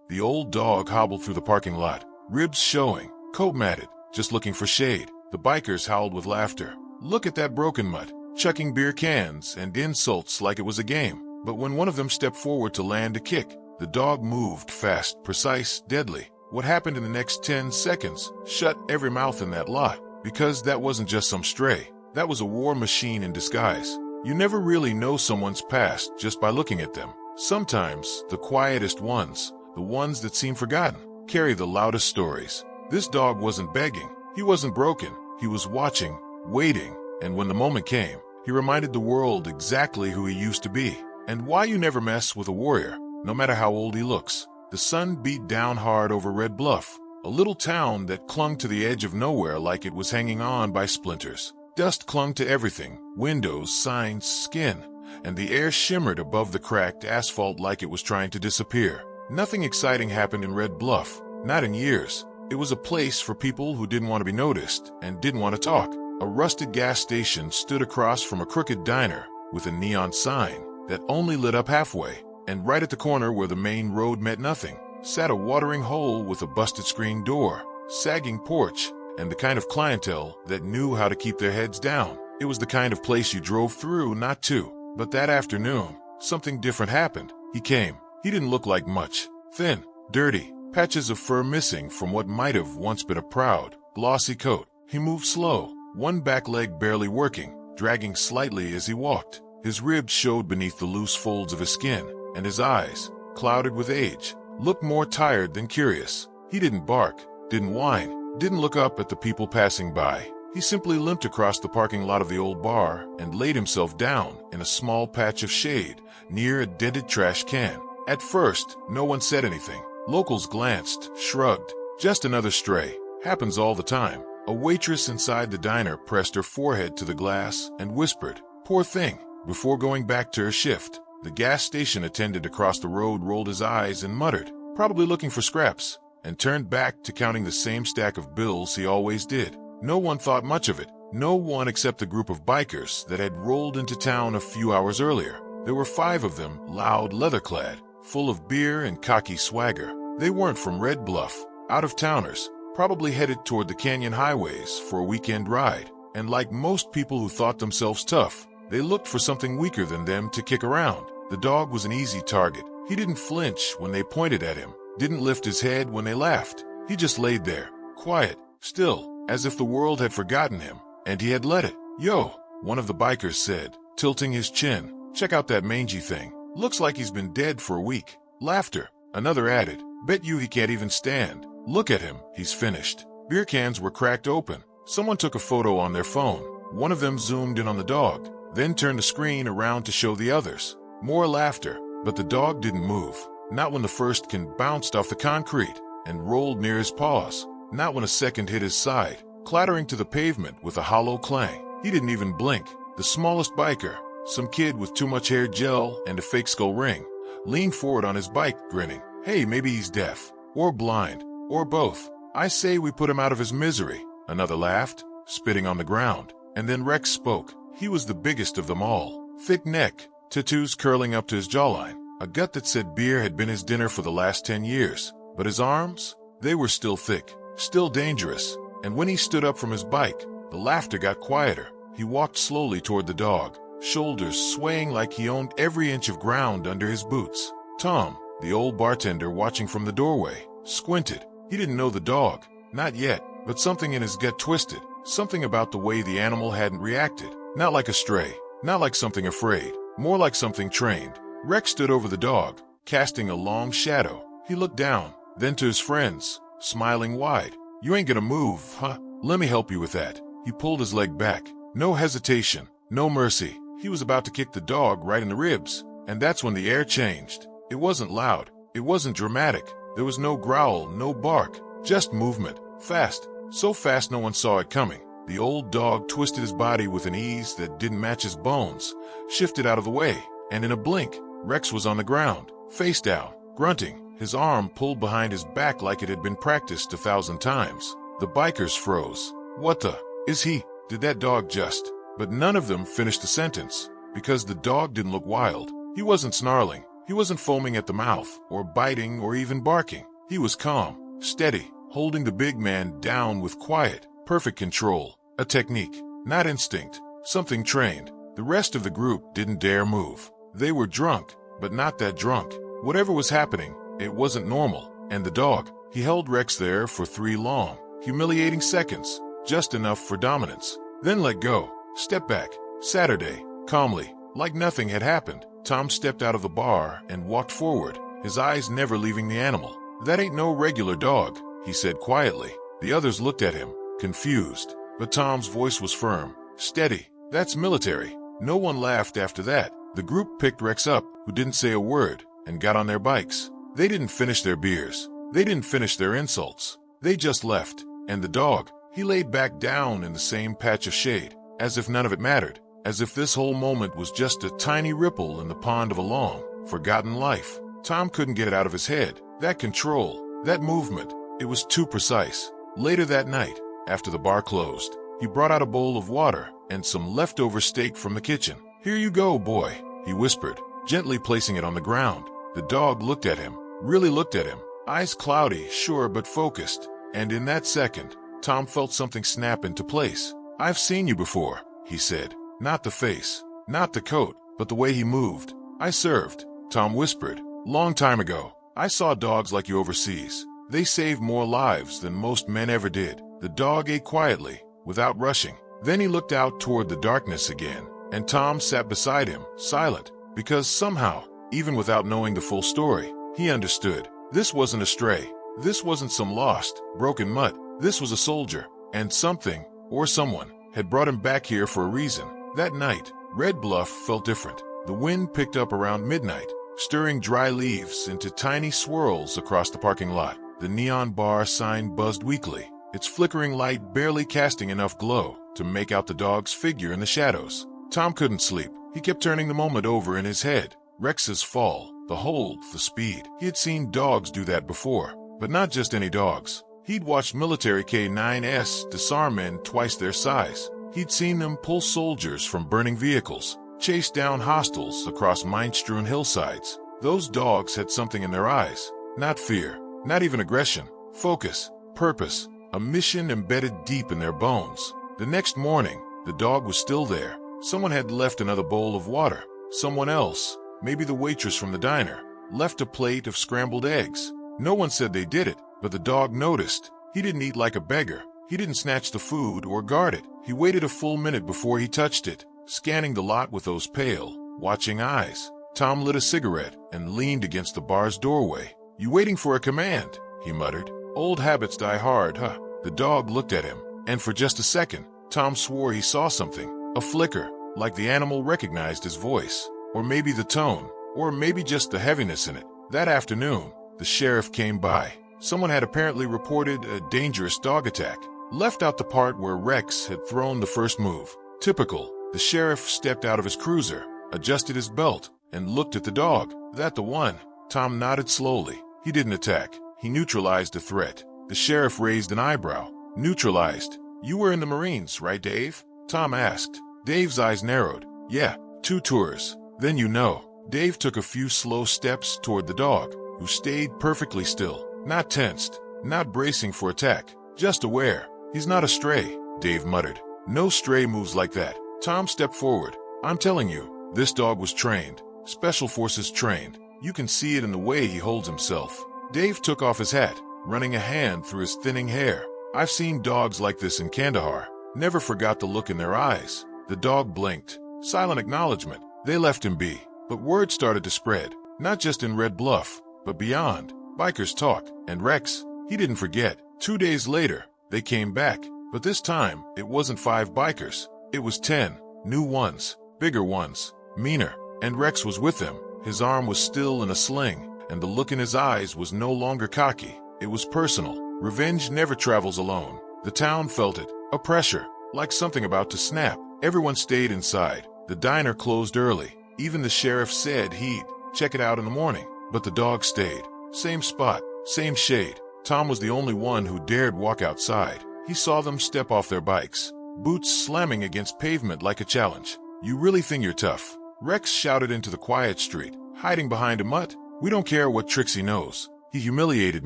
The old dog hobbled through the parking lot, ribs showing, coat matted, just looking for shade. The bikers howled with laughter. Look at that broken mutt, chucking beer cans and insults like it was a game. But when one of them stepped forward to land a kick, the dog moved fast, precise, deadly. What happened in the next 10 seconds shut every mouth in that lot, because that wasn't just some stray. That was a war machine in disguise. You never really know someone's past just by looking at them. Sometimes the quietest ones, the ones that seem forgotten, carry the loudest stories. This dog wasn't begging. He wasn't broken. He was watching, waiting, and when the moment came, he reminded the world exactly who he used to be and why you never mess with a warrior, no matter how old he looks. The sun beat down hard over Red Bluff, a little town that clung to the edge of nowhere like it was hanging on by splinters. Dust clung to everything, windows, signs, skin, and the air shimmered above the cracked asphalt like it was trying to disappear. Nothing exciting happened in Red Bluff, not in years. It was a place for people who didn't want to be noticed and didn't want to talk. A rusted gas station stood across from a crooked diner with a neon sign that only lit up halfway, and right at the corner where the main road met nothing sat a watering hole with a busted screen door, sagging porch, and the kind of clientele that knew how to keep their heads down. It was the kind of place you drove through, not to. But that afternoon, something different happened. He came. He didn't look like much. Thin, dirty, patches of fur missing from what might have once been a proud, glossy coat. He moved slow, one back leg barely working, dragging slightly as he walked. His ribs showed beneath the loose folds of his skin, and his eyes, clouded with age, looked more tired than curious. He didn't bark, didn't whine, didn't look up at the people passing by. He simply limped across the parking lot of the old bar and laid himself down in a small patch of shade near a dented trash can. At first, no one said anything. Locals glanced, shrugged. Just another stray. Happens all the time. A waitress inside the diner pressed her forehead to the glass and whispered, "Poor thing," before going back to her shift. The gas station attendant across the road rolled his eyes and muttered, probably looking for scraps, and turned back to counting the same stack of bills he always did. No one thought much of it. No one except the group of bikers that had rolled into town a few hours earlier. There were 5 of them, loud, leather-clad, full of beer and cocky swagger. They weren't from Red Bluff, out-of-towners, probably headed toward the canyon highways for a weekend ride. And like most people who thought themselves tough, they looked for something weaker than them to kick around. The dog was an easy target. He didn't flinch when they pointed at him, didn't lift his head when they laughed. He just laid there, quiet, still, as if the world had forgotten him, and he had let it. "Yo," one of the bikers said, tilting his chin. "Check out that mangy thing. Looks like he's been dead for a week." Laughter. Another added, "Bet you he can't even stand. Look at him, he's finished." Beer cans were cracked open. Someone took a photo on their phone. One of them zoomed in on the dog, then turned the screen around to show the others. More laughter, but the dog didn't move. Not when the first can bounced off the concrete and rolled near his paws. Not when a second hit his side, clattering to the pavement with a hollow clang. He didn't even blink. The smallest biker, some kid with too much hair gel and a fake skull ring, leaned forward on his bike, grinning. "Hey, maybe he's deaf. Or blind. Or both. I say we put him out of his misery." Another laughed, spitting on the ground. And then Rex spoke. He was the biggest of them all. Thick neck, tattoos curling up to his jawline, a gut that said beer had been his dinner for the last 10 years. But his arms? They were still thick, still dangerous. And when he stood up from his bike, the laughter got quieter. He walked slowly toward the dog, shoulders swaying like he owned every inch of ground under his boots. Tom, the old bartender watching from the doorway, squinted. He didn't know the dog, not yet, but something in his gut twisted. Something about the way the animal hadn't reacted. Not like a stray, not like something afraid, more like something trained. Rex stood over the dog, casting a long shadow. He looked down, then to his friends, smiling wide. "You ain't gonna move, huh? Let me help you with that." He pulled his leg back. No hesitation, no mercy. He was about to kick the dog right in the ribs, and that's when the air changed. It wasn't loud. It wasn't dramatic. There was no growl, no bark, just movement. Fast. So fast no one saw it coming. The old dog twisted his body with an ease that didn't match his bones, shifted out of the way, and in a blink, Rex was on the ground, face down, grunting, his arm pulled behind his back like it had been practiced 1,000 times. The bikers froze. "What the? Is he? Did that dog just?" But none of them finished the sentence, because the dog didn't look wild. He wasn't snarling. He wasn't foaming at the mouth, or biting, or even barking. He was calm, steady, holding the big man down with quiet, perfect control. A technique, not instinct, something trained. The rest of the group didn't dare move. They were drunk, but not that drunk. Whatever was happening, it wasn't normal. And the dog, he held Rex there for 3 long, humiliating seconds, just enough for dominance. Then let go. Step back. Saturday, calmly, like nothing had happened, Tom stepped out of the bar and walked forward, his eyes never leaving the animal. "That ain't no regular dog," he said quietly. The others looked at him, confused, but Tom's voice was firm, steady. "That's military." No one laughed after that. The group picked Rex up, who didn't say a word, and got on their bikes. They didn't finish their beers. They didn't finish their insults. They just left. And the dog, he laid back down in the same patch of shade, as if none of it mattered, as if this whole moment was just a tiny ripple in the pond of a long, forgotten life. Tom couldn't get it out of his head. That control, that movement, it was too precise. Later that night, after the bar closed, he brought out a bowl of water and some leftover steak from the kitchen. "Here you go, boy," he whispered, gently placing it on the ground. The dog looked at him, really looked at him, eyes cloudy, sure but focused. And in that second, Tom felt something snap into place. "I've seen you before," he said. Not the face, not the coat, but the way he moved. "I served," Tom whispered. "Long time ago. I saw dogs like you overseas. They saved more lives than most men ever did." The dog ate quietly, without rushing. Then he looked out toward the darkness again, and Tom sat beside him, silent, because somehow, even without knowing the full story, he understood. This wasn't a stray. This wasn't some lost, broken mutt. This was a soldier, and something, or someone, had brought him back here for a reason. That night, Red Bluff felt different. The wind picked up around midnight, stirring dry leaves into tiny swirls across the parking lot. The neon bar sign buzzed weakly, its flickering light barely casting enough glow to make out the dog's figure in the shadows. Tom couldn't sleep. He kept turning the moment over in his head. Rex's fall, the hold, the speed. He had seen dogs do that before, but not just any dogs. He'd watched military K9s disarm men twice their size. He'd seen them pull soldiers from burning vehicles, chase down hostiles across mine-strewn hillsides. Those dogs had something in their eyes. Not fear, not even aggression. Focus, purpose, a mission embedded deep in their bones. The next morning, the dog was still there. Someone had left another bowl of water. Someone else, maybe the waitress from the diner, left a plate of scrambled eggs. No one said they did it, but the dog noticed. He didn't eat like a beggar. He didn't snatch the food or guard it. He waited a full minute before he touched it, scanning the lot with those pale, watching eyes. Tom lit a cigarette and leaned against the bar's doorway. "You waiting for a command?" he muttered. "Old habits die hard, huh?" The dog looked at him, and for just a second, Tom swore he saw something. A flicker, like the animal recognized his voice. Or maybe the tone, or maybe just the heaviness in it. That afternoon, the sheriff came by. Someone had apparently reported a dangerous dog attack. Left out the part where Rex had thrown the first move. Typical. The sheriff stepped out of his cruiser, adjusted his belt, and looked at the dog. "That the one?" Tom nodded slowly. He didn't attack. He neutralized the threat. The sheriff raised an eyebrow. "Neutralized? You were in the Marines, right, Dave?" Tom asked. Dave's eyes narrowed. "Yeah, 2 tours. Then you know." Dave took a few slow steps toward the dog, who stayed perfectly still, not tensed, not bracing for attack, just aware. "He's not a stray," Dave muttered. "No stray moves like that." Tom stepped forward. "I'm telling you, this dog was trained. Special Forces trained. You can see it in the way he holds himself." Dave took off his hat, running a hand through his thinning hair. "I've seen dogs like this in Kandahar. Never forgot the look in their eyes." The dog blinked. Silent acknowledgement. They left him be. But word started to spread, not just in Red Bluff, but beyond. Bikers talk, and Rex, he didn't forget. 2 days later, they came back, but this time, it wasn't 5 bikers. It was 10, new ones, bigger ones, meaner, and Rex was with them. His arm was still in a sling, and the look in his eyes was no longer cocky. It was personal. Revenge never travels alone. The town felt it, a pressure, like something about to snap. Everyone stayed inside. The diner closed early. Even the sheriff said he'd check it out in the morning, but the dog stayed. Same spot, same shade. Tom was the only one who dared walk outside. He saw them step off their bikes, boots slamming against pavement like a challenge. "You really think you're tough?" Rex shouted into the quiet street, Hiding behind a mutt? We don't care what tricks he knows. He humiliated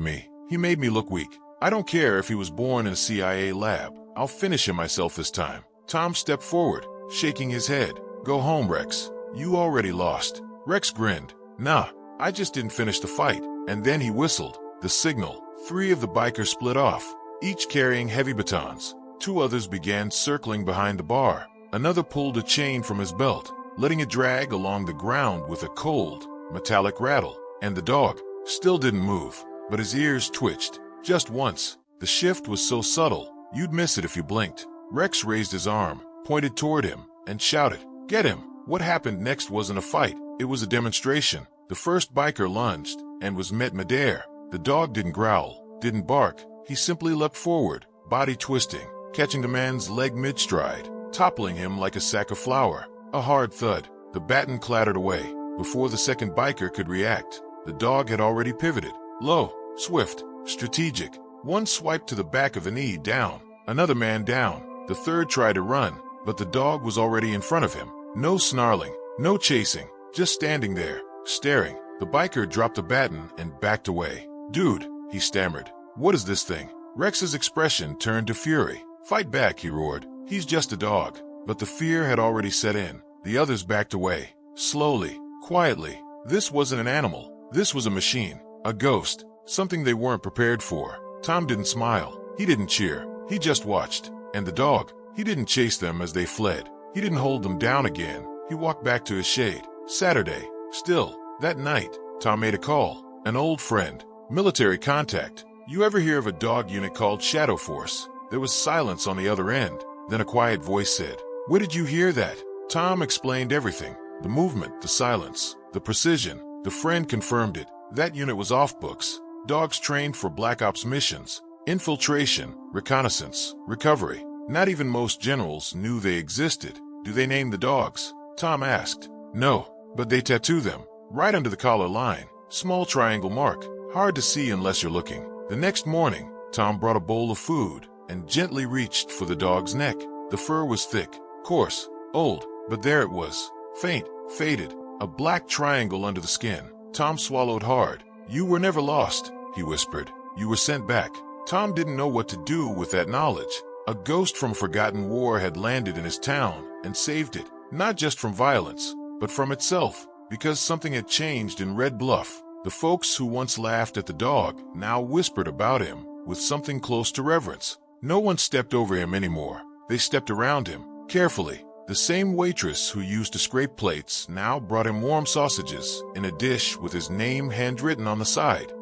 me. He made me look weak. I don't care if he was born in a CIA lab. I'll finish him myself this time. Tom stepped forward, shaking his head. Go home, Rex. You already lost. Rex grinned. Nah, I just didn't finish the fight. And then he whistled. The signal. 3 of the bikers split off, each carrying heavy batons. 2 others began circling behind the bar. Another pulled a chain from his belt, letting it drag along the ground with a cold, metallic rattle. And the dog still didn't move, but his ears twitched. Just once. The shift was so subtle, you'd miss it if you blinked. Rex raised his arm, pointed toward him, and shouted, "Get him!" What happened next wasn't a fight. It was a demonstration. The first biker lunged and was met midair. The dog didn't growl, didn't bark. He simply leapt forward, body twisting, catching the man's leg mid-stride, toppling him like a sack of flour. A hard thud. The baton clattered away. Before the second biker could react, the dog had already pivoted. Low, swift, strategic. One swipe to the back of the knee, down. Another man down. The third tried to run, but the dog was already in front of him. No snarling, no chasing, just standing there, staring. The biker dropped the baton and backed away. "Dude," he stammered. "What is this thing?" Rex's expression turned to fury. "Fight back," he roared. "He's just a dog." But the fear had already set in. The others backed away. Slowly, quietly. This wasn't an animal. This was a machine. A ghost. Something they weren't prepared for. Tom didn't smile. He didn't cheer. He just watched. And the dog, he didn't chase them as they fled. He didn't hold them down again. He walked back to his shade. Saturday. Still, that night, Tom made a call. An old friend. Military contact. You ever hear of a dog unit called Shadow Force? There was silence on the other end. Then a quiet voice said, "Where did you hear that?" Tom explained everything. The movement, the silence, the precision. The friend confirmed it. That unit was off books. Dogs trained for Black Ops missions. Infiltration, reconnaissance, recovery. Not even most generals knew they existed. Do they name the dogs? Tom asked. No, but they tattoo them. Right under the collar line. Small triangle mark. Hard to see unless you're looking. The next morning, Tom brought a bowl of food and gently reached for the dog's neck. The fur was thick, coarse, old, but there it was. Faint, faded, a black triangle under the skin. Tom swallowed hard. "You were never lost," he whispered. "You were sent back." Tom didn't know what to do with that knowledge. A ghost from a forgotten war had landed in his town and saved it, not just from violence, but from itself, because something had changed in Red Bluff. The folks who once laughed at the dog now whispered about him with something close to reverence. No one stepped over him anymore. They stepped around him, carefully. The same waitress who used to scrape plates now brought him warm sausages in a dish with his name handwritten on the side.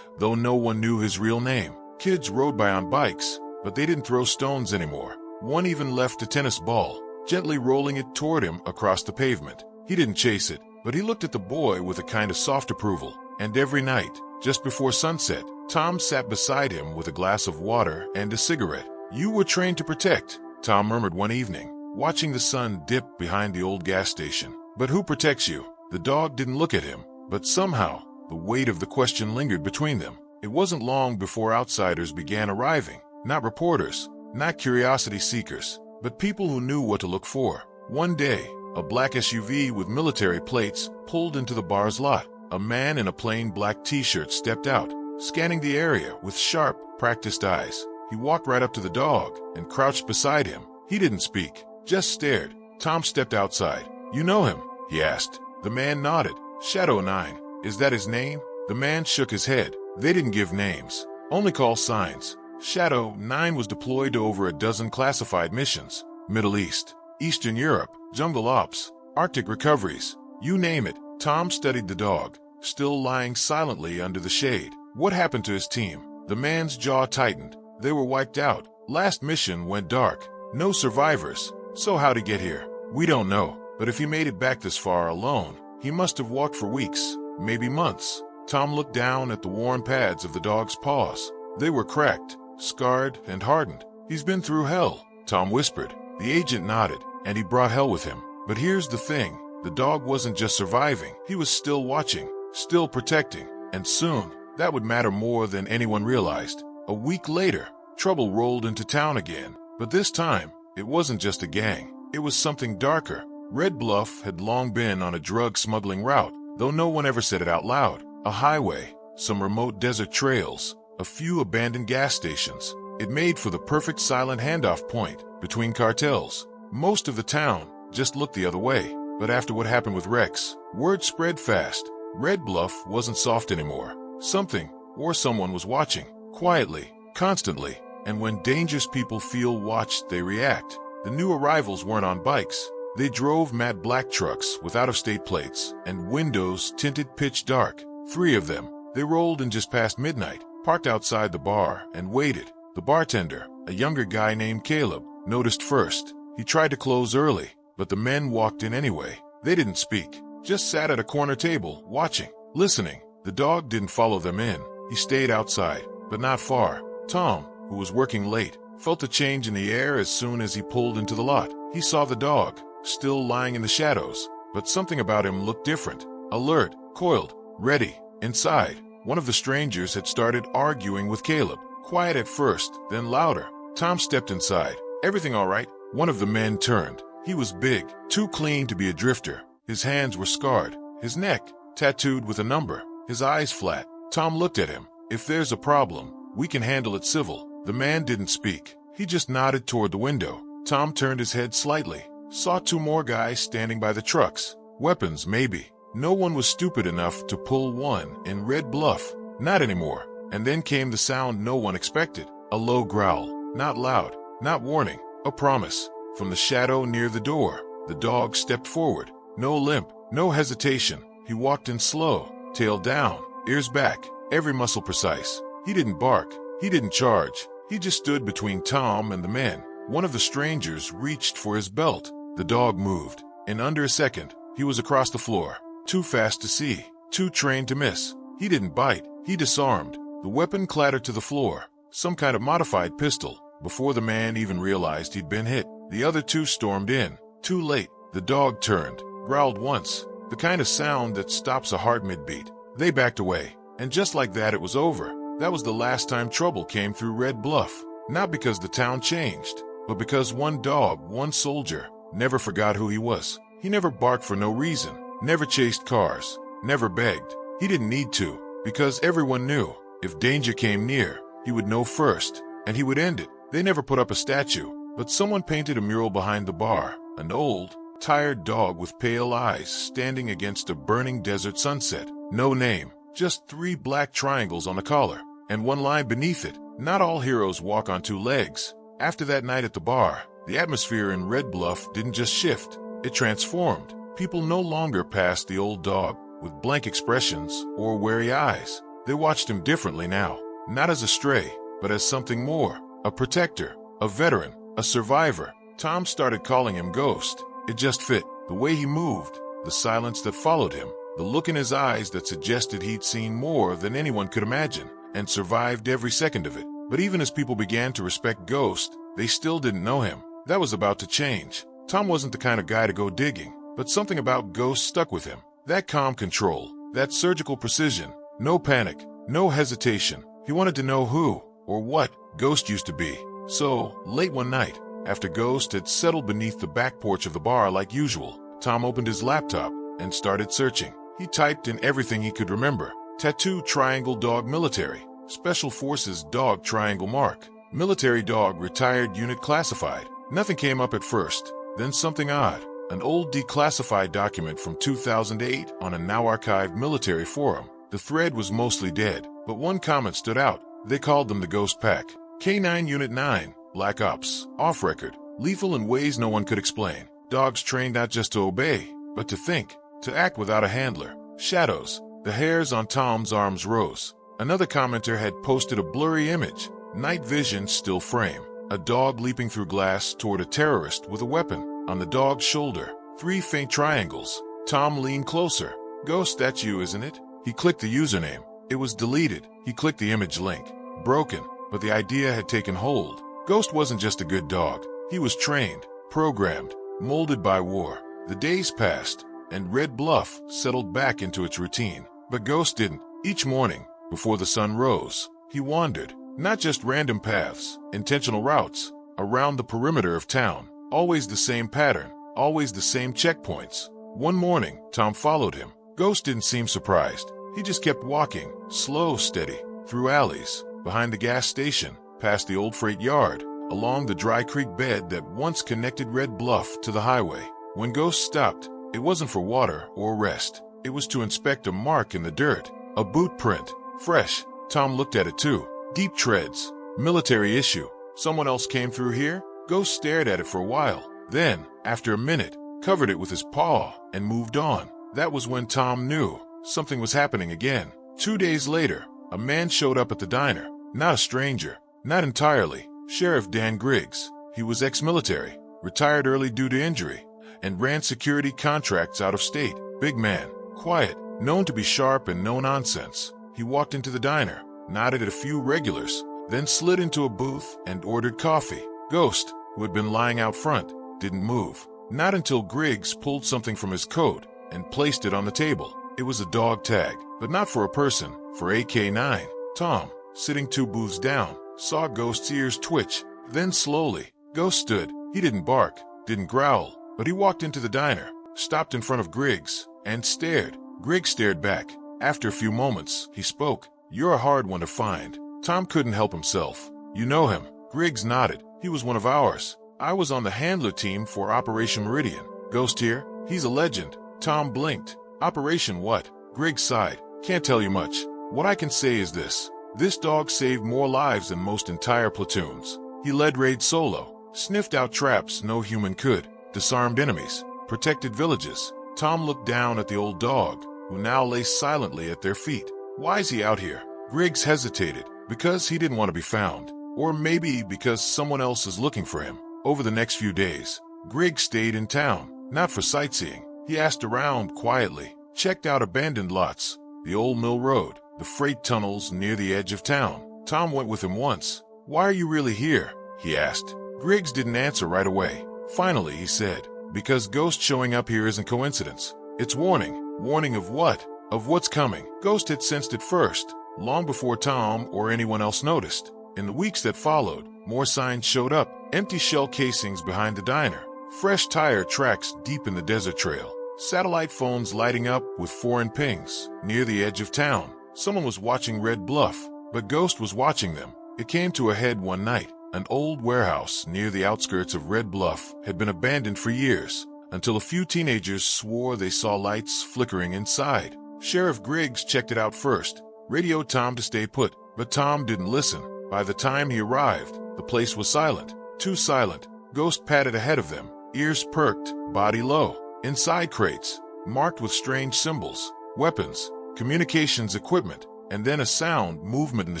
Though no one knew his real name, kids rode by on bikes, but they didn't throw stones anymore. One even left a tennis ball, gently rolling it toward him across the pavement. He didn't chase it, but he looked at the boy with a kind of soft approval. And every night, just before sunset, Tom sat beside him with a glass of water and a cigarette. "You were trained to protect," Tom murmured one evening, watching the sun dip behind the old gas station. "But who protects you?" The dog didn't look at him, but somehow, the weight of the question lingered between them. It wasn't long before outsiders began arriving. Not reporters, not curiosity seekers, but people who knew what to look for. One day, a black SUV with military plates pulled into the bar's lot. A man in a plain black t-shirt stepped out, scanning the area with sharp, practiced eyes. He walked right up to the dog and crouched beside him. He didn't speak, just stared. Tom stepped outside. "You know him?" he asked. The man nodded. "Shadow 9. Is that his name?" The man shook his head. "They didn't give names, only call signs." Shadow 9 was deployed to over a dozen classified missions. Middle East, Eastern Europe, jungle ops, Arctic recoveries, you name it. Tom studied the dog, still lying silently under the shade. What happened to his team? The man's jaw tightened. They were wiped out. Last mission went dark. No survivors. So how'd he get here? We don't know. But if he made it back this far alone, he must have walked for weeks, maybe months. Tom looked down at the worn pads of the dog's paws. They were cracked, scarred, and hardened. "He's been through hell," Tom whispered. The agent nodded, and he brought hell with him. But here's the thing. The dog wasn't just surviving. He was still watching, still protecting. And soon, that would matter more than anyone realized. A week later, trouble rolled into town again. But this time, it wasn't just a gang. It was something darker. Red Bluff had long been on a drug smuggling route. though no one ever said it out loud. A highway, some remote desert trails, a few abandoned gas stations. It made for the perfect silent handoff point between cartels. Most of the town just looked the other way. But after what happened with Rex, word spread fast. Red Bluff wasn't soft anymore. Something or someone was watching, quietly, constantly. And when dangerous people feel watched, they react. The new arrivals weren't on bikes. They drove matte black trucks with out-of-state plates and windows tinted pitch dark. 3 of them. They rolled in just past midnight, parked outside the bar, and waited. The bartender, a younger guy named Caleb, noticed first. He tried to close early, but the men walked in anyway. They didn't speak, just sat at a corner table, watching, listening. The dog didn't follow them in. He stayed outside, but not far. Tom, who was working late, felt a change in the air as soon as he pulled into the lot. He saw the dog, still lying in the shadows, but something about him looked different. Alert, coiled, ready. Inside, one of the strangers had started arguing with Caleb. Quiet at first, then louder. Tom stepped inside. Everything all right? One of the men turned. He was big, too clean to be a drifter. His hands were scarred, his neck tattooed with a number, his eyes flat. Tom looked at him. If there's a problem, we can handle it civil. The man didn't speak. He just nodded toward the window. Tom turned his head slightly, saw 2 more guys standing by the trucks. Weapons, maybe. No one was stupid enough to pull one in Red Bluff. Not anymore. And then came the sound no one expected. A low growl. Not loud, not warning. A promise. From the shadow near the door, the dog stepped forward. No limp, no hesitation. He walked in slow, tail down, ears back, every muscle precise. He didn't bark. He didn't charge. He just stood between Tom and the men. One of the strangers reached for his belt. The dog moved. In under a second, he was across the floor. Too fast to see, too trained to miss. He didn't bite. He disarmed. The weapon clattered to the floor. Some kind of modified pistol. Before the man even realized he'd been hit, the other 2 stormed in. Too late. The dog turned, growled once, the kind of sound that stops a heart mid-beat. They backed away, and just like that it was over. That was the last time trouble came through Red Bluff. Not because the town changed, but because one dog, one soldier, never forgot who he was. He never barked for no reason, never chased cars, never begged. He didn't need to, because everyone knew. If danger came near, he would know first, and he would end it. They never put up a statue, but someone painted a mural behind the bar. An old, tired dog with pale eyes standing against a burning desert sunset. No name, just 3 black triangles on the collar, and one line beneath it. Not all heroes walk on 2 legs. After that night at the bar, the atmosphere in Red Bluff didn't just shift, it transformed. People no longer passed the old dog with blank expressions or wary eyes. They watched him differently now, not as a stray, but as something more. A protector, a veteran, a survivor. Tom started calling him Ghost. It just fit. The way he moved, the silence that followed him, the look in his eyes that suggested he'd seen more than anyone could imagine, and survived every second of it. But even as people began to respect Ghost, they still didn't know him. That was about to change. Tom wasn't the kind of guy to go digging, but something about Ghost stuck with him. That calm control, that surgical precision, no panic, no hesitation. He wanted to know who, or what, Ghost used to be. So, late one night, after Ghost had settled beneath the back porch of the bar like usual, Tom opened his laptop and started searching. He typed in everything he could remember. Tattoo triangle dog military. Special Forces dog triangle mark. Military dog retired unit classified. Nothing came up at first. Then something odd. An old declassified document from 2008 on a now-archived military forum. The thread was mostly dead, but one comment stood out. They called them the Ghost Pack. K9 Unit 9, Black Ops, off record, lethal in ways no one could explain. Dogs trained not just to obey, but to think, to act without a handler. Shadows. The hairs on Tom's arms rose. Another commenter had posted a blurry image. Night vision still frame. A dog leaping through glass toward a terrorist with a weapon. On the dog's shoulder, 3 faint triangles. Tom leaned closer. Ghost, that's you, isn't it? He clicked the username. It was deleted. He clicked the image link. Broken, but the idea had taken hold. Ghost wasn't just a good dog. He was trained, programmed, molded by war. The days passed, and Red Bluff settled back into its routine. But Ghost didn't. Each morning, before the sun rose, he wandered. Not just random paths, intentional routes, around the perimeter of town. Always the same pattern, always the same checkpoints. One morning, Tom followed him. Ghost didn't seem surprised. He just kept walking, slow, steady, through alleys, behind the gas station, past the old freight yard, along the dry creek bed that once connected Red Bluff to the highway. When Ghost stopped, it wasn't for water or rest. It was to inspect a mark in the dirt, a boot print, fresh. Tom looked at it too. Deep treads, military issue. Someone else came through here? Ghost stared at it for a while. Then, after a minute, covered it with his paw and moved on. That was when Tom knew something was happening again. 2 days later, a man showed up at the diner. Not a stranger, not entirely. Sheriff Dan Griggs. He was ex-military, retired early due to injury, and ran security contracts out of state. Big man, quiet, known to be sharp and no nonsense. He walked into the diner, nodded at a few regulars, then slid into a booth and ordered coffee. Ghost, who had been lying out front, didn't move. Not until Griggs pulled something from his coat and placed it on the table. It was a dog tag, but not for a person, for AK-9. Tom, sitting 2 booths down, saw Ghost's ears twitch. Then slowly, Ghost stood. He didn't bark, didn't growl, but he walked into the diner, stopped in front of Griggs, and stared. Griggs stared back. After a few moments, he spoke. "You're a hard one to find." Tom couldn't help himself. "You know him?" Griggs nodded. "He was one of ours. I was on the handler team for Operation Meridian." "Ghost here? He's a legend." Tom blinked. "Operation what?" Griggs sighed. "Can't tell you much. What I can say is this. This dog saved more lives than most entire platoons. He led raids solo, sniffed out traps no human could, disarmed enemies, protected villages." Tom looked down at the old dog, who now lay silently at their feet. "Why's he out here?" Griggs hesitated. "Because he didn't want to be found. Or maybe because someone else is looking for him." Over the next few days, Griggs stayed in town, not for sightseeing. He asked around quietly, checked out abandoned lots, the old mill road, the freight tunnels near the edge of town. Tom went with him once. "Why are you really here?" he asked. Griggs didn't answer right away. Finally, he said, "Because Ghost showing up here isn't coincidence. It's warning." Warning of what? Of what's coming. Ghost had sensed it first, long before Tom or anyone else noticed. In the weeks that followed, more signs showed up. Empty shell casings behind the diner, fresh tire tracks deep in the desert trail, satellite phones lighting up with foreign pings. Near the edge of town, someone was watching Red Bluff, but Ghost was watching them. It came to a head one night. An old warehouse near the outskirts of Red Bluff had been abandoned for years, until a few teenagers swore they saw lights flickering inside. Sheriff Griggs checked it out first, radioed Tom to stay put, but Tom didn't listen. By the time he arrived, the place was silent. Too silent. Ghost padded ahead of them, ears perked, body low. Inside crates, marked with strange symbols, weapons, communications equipment, and then a sound movement in the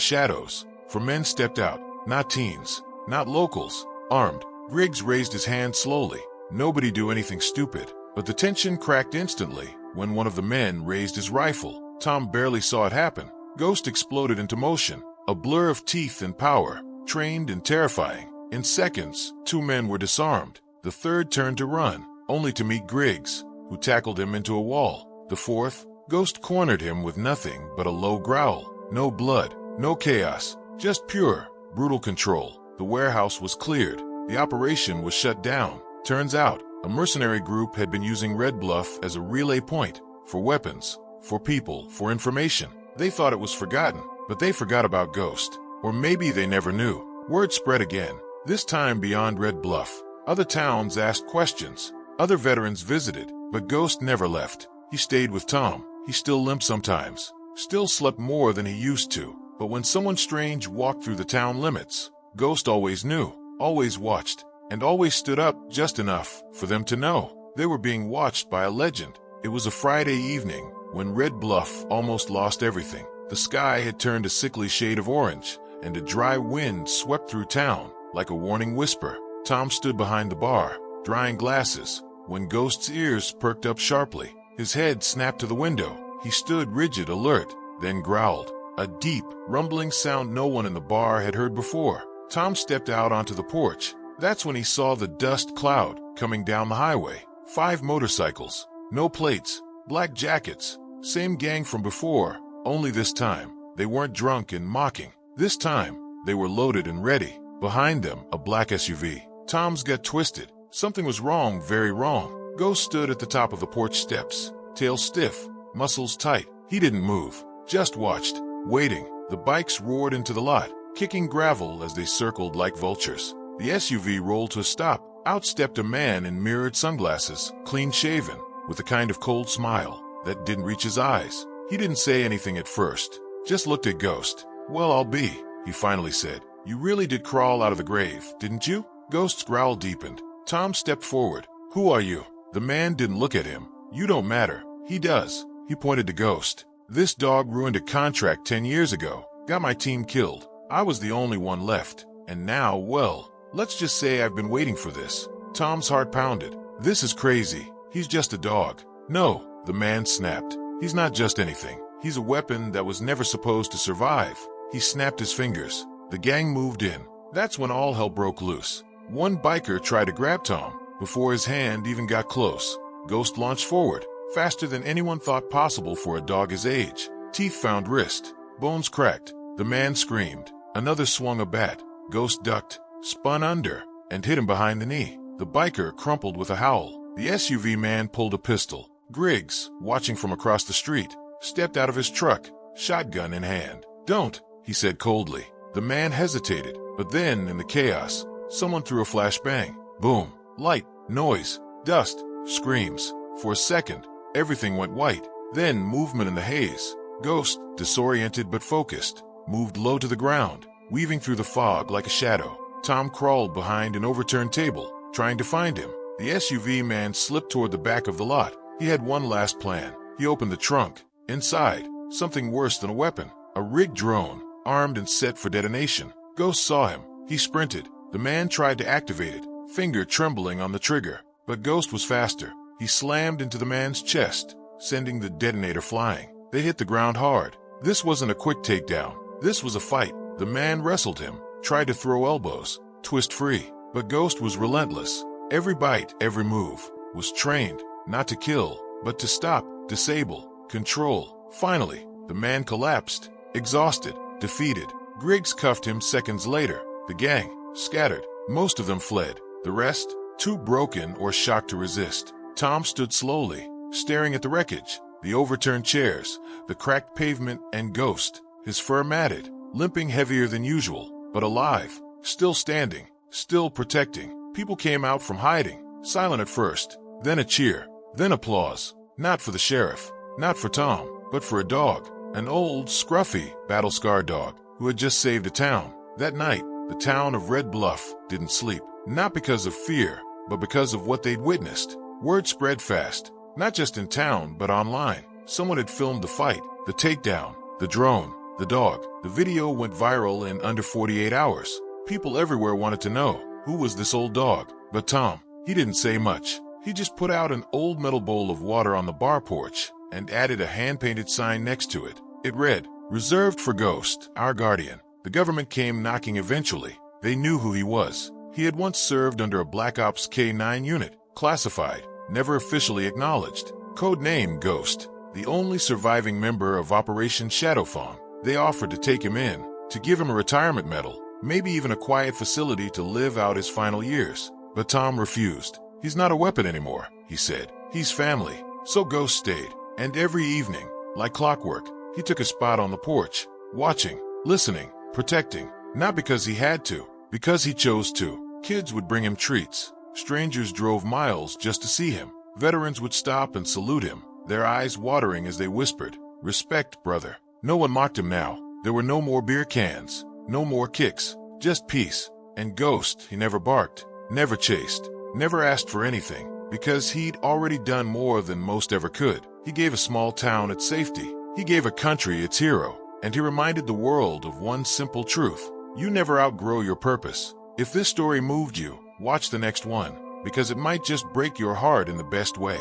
shadows. 4 men stepped out, not teens, not locals, armed. Griggs raised his hand slowly. Nobody do anything stupid, but the tension cracked instantly when one of the men raised his rifle. Tom barely saw it happen. Ghost exploded into motion, a blur of teeth and power, trained and terrifying. In seconds, 2 men were disarmed. The third turned to run, only to meet Griggs, who tackled him into a wall. The fourth, Ghost cornered him with nothing but a low growl. No blood, no chaos, just pure, brutal control. The warehouse was cleared. The operation was shut down. Turns out, a mercenary group had been using Red Bluff as a relay point, for weapons, for people, for information. They thought it was forgotten, but they forgot about Ghost. Or maybe they never knew. Word spread again, this time beyond Red Bluff. Other towns asked questions. Other veterans visited, but Ghost never left. He stayed with Tom. He still limped sometimes, still slept more than he used to. But when someone strange walked through the town limits, Ghost always knew, always watched, and always stood up just enough for them to know they were being watched by a legend. It was a Friday evening when Red Bluff almost lost everything. The sky had turned a sickly shade of orange, and a dry wind swept through town like a warning whisper. Tom stood behind the bar, drying glasses, when Ghost's ears perked up sharply. His head snapped to the window. He stood rigid, alert, then growled. A deep, rumbling sound no one in the bar had heard before. Tom stepped out onto the porch. That's when he saw the dust cloud coming down the highway. 5 motorcycles, no plates, black jackets, same gang from before, only this time, they weren't drunk and mocking. This time, they were loaded and ready. Behind them, a black SUV. Tom's gut twisted. Something was wrong, very wrong. Ghost stood at the top of the porch steps, tail stiff, muscles tight. He didn't move, just watched, waiting. The bikes roared into the lot, kicking gravel as they circled like vultures. The SUV rolled to a stop. Out stepped a man in mirrored sunglasses, clean-shaven, with a kind of cold smile that didn't reach his eyes. He didn't say anything at first, just looked at Ghost. "Well, I'll be," he finally said. "You really did crawl out of the grave, didn't you?" Ghost's growl deepened. Tom stepped forward. "Who are you?" The man didn't look at him. "You don't matter." "He does." He pointed to Ghost. "This dog ruined a contract 10 years ago, got my team killed. I was the only one left. And now, well, let's just say I've been waiting for this." Tom's heart pounded. "This is crazy. He's just a dog." "No," the man snapped. "He's not just anything. He's a weapon that was never supposed to survive." He snapped his fingers. The gang moved in. That's when all hell broke loose. One biker tried to grab Tom. Before his hand even got close, Ghost launched forward, faster than anyone thought possible for a dog his age. Teeth found wrist. Bones cracked. The man screamed. Another swung a bat. Ghost ducked, spun under, and hit him behind the knee. The biker crumpled with a howl. The SUV man pulled a pistol. Griggs, watching from across the street, stepped out of his truck, shotgun in hand. "Don't," he said coldly. The man hesitated, but then, in the chaos, someone threw a flashbang. Boom. Light, noise, dust, screams. For a second, everything went white. Then movement in the haze. Ghost, disoriented but focused, moved low to the ground, weaving through the fog like a shadow. Tom crawled behind an overturned table, trying to find him. The SUV man slipped toward the back of the lot. He had one last plan. He opened the trunk. Inside, something worse than a weapon. A rigged drone, armed and set for detonation. Ghost saw him. He sprinted. The man tried to activate it, finger trembling on the trigger. But Ghost was faster. He slammed into the man's chest, sending the detonator flying. They hit the ground hard. This wasn't a quick takedown. This was a fight. The man wrestled him, tried to throw elbows, twist free. But Ghost was relentless. Every bite, every move, was trained, not to kill, but to stop, disable, control. Finally, the man collapsed, exhausted, defeated. Griggs cuffed him seconds later. The gang scattered. Most of them fled. The rest, too broken or shocked to resist. Tom stood slowly, staring at the wreckage, the overturned chairs, the cracked pavement, and Ghost, his fur matted, limping heavier than usual, but alive, still standing, still protecting. People came out from hiding, silent at first, then a cheer, then applause. Not for the sheriff, not for Tom, but for a dog, an old, scruffy, battle-scarred dog who had just saved a town. That night, the town of Red Bluff didn't sleep, not because of fear, but because of what they'd witnessed. Word spread fast, not just in town, but online. Someone had filmed the fight, the takedown, the drone, the dog. The video went viral in under 48 hours. People everywhere wanted to know, who was this old dog? But Tom, he didn't say much. He just put out an old metal bowl of water on the bar porch and added a hand-painted sign next to it. It read, "Reserved for Ghost, our guardian." The government came knocking eventually. They knew who he was. He had once served under a Black Ops K-9 unit, classified, never officially acknowledged. Code name Ghost, the only surviving member of Operation Shadowfawn. They offered to take him in, to give him a retirement medal, maybe even a quiet facility to live out his final years. But Tom refused. "He's not a weapon anymore," he said. "He's family." So Ghost stayed. And every evening, like clockwork, he took a spot on the porch, watching, listening, protecting. Not because he had to, because he chose to. Kids would bring him treats. Strangers drove miles just to see him. Veterans would stop and salute him, their eyes watering as they whispered, "Respect, brother." No one mocked him now. There were no more beer cans, no more kicks, just peace. And Ghost, he never barked, never chased, never asked for anything, because he'd already done more than most ever could. He gave a small town its safety. He gave a country its hero. And he reminded the world of one simple truth. You never outgrow your purpose. If this story moved you, watch the next one, because it might just break your heart in the best way.